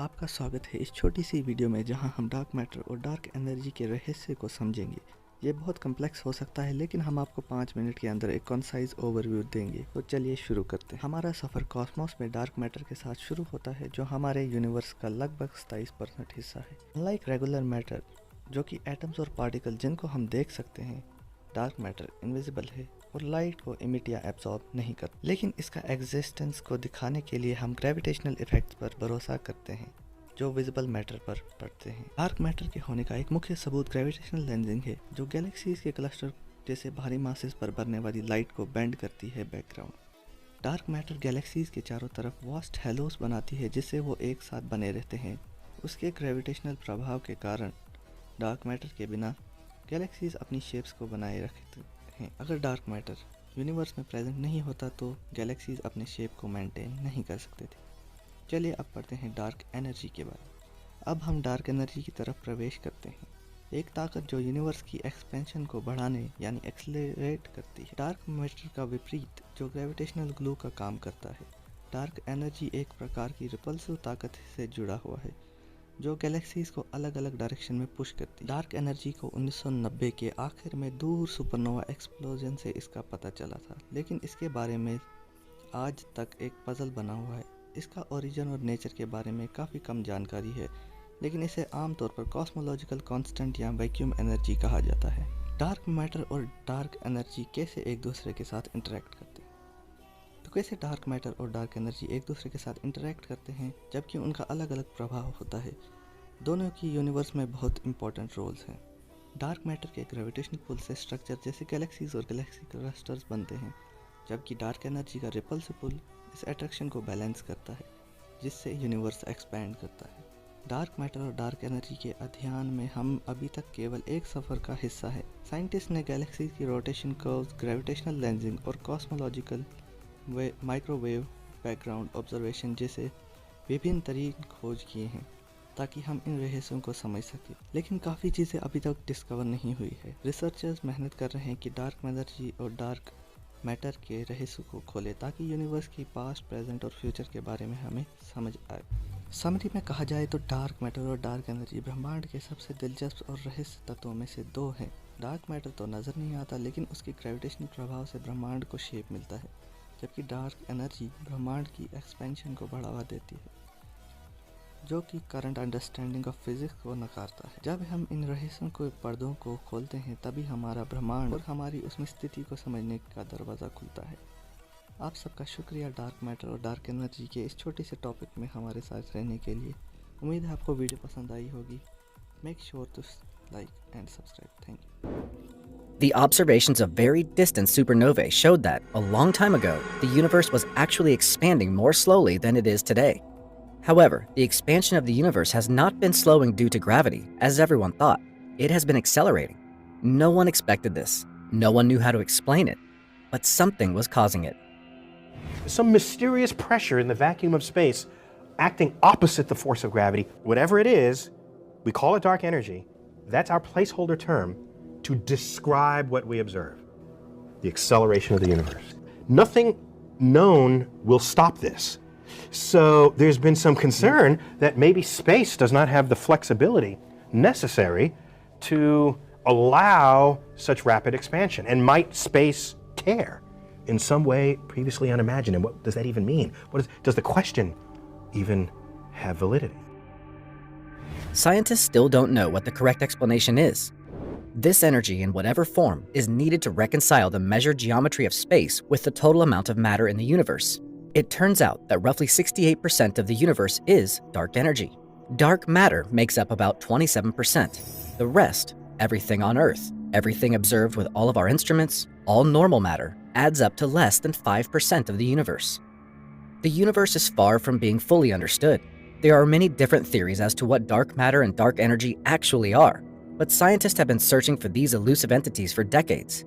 आपका स्वागत है इस छोटी सी वीडियो में जहां हम डार्क मैटर और डार्क एनर्जी के रहस्य को समझेंगे। ये बहुत कम्प्लेक्स हो सकता है लेकिन हम आपको 5 मिनट के अंदर एक कॉन्साइज ओवरव्यू देंगे। तो चलिए शुरू करते हैं। हमारा सफ़र कॉस्मोस में डार्क मैटर के साथ शुरू होता है जो हमारे यूनिवर्स का लगभग 27% हिस्सा है। अनलाइक रेगुलर मैटर जो कि एटम्स और पार्टिकल जिनको हम देख सकते हैं, डार्क मैटर इनविजिबल है और लाइट को इमिट या एब्जॉर्ब नहीं करता। लेकिन इसका एग्जिस्टेंस को दिखाने के लिए हम ग्रेविटेशनल इफेक्ट्स पर भरोसा करते हैं जो विजिबल मैटर पर पड़ते हैं। डार्क मैटर के होने का एक मुख्य सबूत ग्रेविटेशनल लेंसिंग है जो गैलेक्सीज के क्लस्टर जैसे भारी मासेस पर बनने वाली लाइट को बेंड करती है बैकग्राउंड। डार्क मैटर गैलेक्सीज के चारों तरफ वास्ट हेलोस बनाती है जिससे वो एक साथ बने रहते हैं। उसके ग्रेविटेशनल प्रभाव के कारण डार्क मैटर के बिना गैलेक्सीज अपनी शेप्स को बनाए रखते हैं। अगर डार्क मैटर यूनिवर्स में प्रेजेंट नहीं होता तो गैलेक्सीज अपने शेप को मेंटेन नहीं कर सकते थे। चलिए अब पढ़ते हैं डार्क एनर्जी के बारे में। अब हम डार्क एनर्जी की तरफ प्रवेश करते हैं, एक ताकत जो यूनिवर्स की एक्सपेंशन को बढ़ाने यानी एक्सेलरेट करती है। डार्क मैटर का विपरीत जो ग्रेविटेशनल ग्लू का काम करता है, डार्क एनर्जी एक प्रकार की रिपल्सिव ताकत से जुड़ा हुआ है जो गैलेक्सीज को अलग अलग डायरेक्शन में पुश करती है। डार्क एनर्जी को 1990 के आखिर में दूर सुपरनोवा एक्सप्लोजन से इसका पता चला था, लेकिन इसके बारे में आज तक एक पजल बना हुआ है। इसका ओरिजिन और नेचर के बारे में काफ़ी कम जानकारी है, लेकिन इसे आमतौर पर कॉस्मोलॉजिकल कांस्टेंट या वैक्यूम एनर्जी कहा जाता है। डार्क मैटर और डार्क एनर्जी कैसे एक दूसरे के साथ इंटरेक्ट करते हैं? तो कैसे डार्क मैटर और डार्क एनर्जी एक दूसरे के साथ इंटरेक्ट करते हैं जबकि उनका अलग अलग प्रभाव होता है? दोनों की यूनिवर्स में बहुत इंपॉर्टेंट रोल्स हैं। डार्क मैटर के ग्रेविटेशनल पुल से स्ट्रक्चर जैसे गैलेक्सीज और गैलेक्सी क्लस्टर्स बनते हैं, जबकि डार्क एनर्जी का रिपल्सिव पुल इस अट्रैक्शन को बैलेंस करता है जिससे यूनिवर्स एक्सपैंड करता है। डार्क मैटर और डार्क एनर्जी के अध्ययन में हम अभी तक केवल एक सफ़र का हिस्सा है। साइंटिस्ट ने गैलेक्सी की रोटेशन कर्व्स, ग्रेविटेशनल लेंसिंग और कॉस्मोलॉजिकल माइक्रोवेव बैकग्राउंड ऑब्जर्वेशन जैसे विभिन्न तरीके खोज किए हैं ताकि हम इन रहस्यों को समझ सकें, लेकिन काफ़ी चीज़ें अभी तक डिस्कवर नहीं हुई है। रिसर्चर्स मेहनत कर रहे हैं कि डार्क एनर्जी और डार्क मैटर के रहस्य को खोले ताकि यूनिवर्स की पास्ट, प्रेजेंट और फ्यूचर के बारे में हमें समझ आए। समरी में कहा जाए तो डार्क मैटर और डार्क एनर्जी ब्रह्मांड के सबसे दिलचस्प और रहस्य तत्वों में से दो हैं। डार्क मैटर तो नज़र नहीं आता लेकिन उसके ग्रेविटेशनल प्रभाव से ब्रह्मांड को शेप मिलता है, जबकि डार्क एनर्जी ब्रह्मांड की एक्सपेंशन को बढ़ावा देती है जो कि करंट अंडरस्टैंडिंग ऑफ फिजिक्स को नकारता है। जब हम इन रहस्यों को पर्दों को खोलते हैं तभी हमारा ब्रह्मांड और हमारी उसमें स्थिति को समझने का दरवाज़ा खुलता है। आप सबका शुक्रिया डार्क मैटर और डार्क एनर्जी के इस छोटे से टॉपिक में हमारे साथ रहने के लिए। उम्मीद है आपको वीडियो पसंद आई होगी। Make sure to like and subscribe. Thank you. The observations of very distant supernovae showed that, a long time ago, the universe was actually expanding more slowly than it is today. However, the expansion of the universe has not been slowing due to gravity, as everyone thought. It has been accelerating. No one expected this. No one knew how to explain it. But something was causing it. Some mysterious pressure in the vacuum of space acting opposite the force of gravity. Whatever it is, we call it dark energy. That's our placeholder term to describe what we observe. The acceleration of the universe. Nothing known will stop this. So there's been some concern that maybe space does not have the flexibility necessary to allow such rapid expansion. And might space tear in some way previously unimagined? And what does that even mean? Does the question even have validity? Scientists still don't know what the correct explanation is. This energy, in whatever form, is needed to reconcile the measured geometry of space with the total amount of matter in the universe. It turns out that roughly 68% of the universe is dark energy. Dark matter makes up about 27%. The rest, everything on Earth, everything observed with all of our instruments, all normal matter, adds up to less than 5% of the universe. The universe is far from being fully understood. There are many different theories as to what dark matter and dark energy actually are, but scientists have been searching for these elusive entities for decades.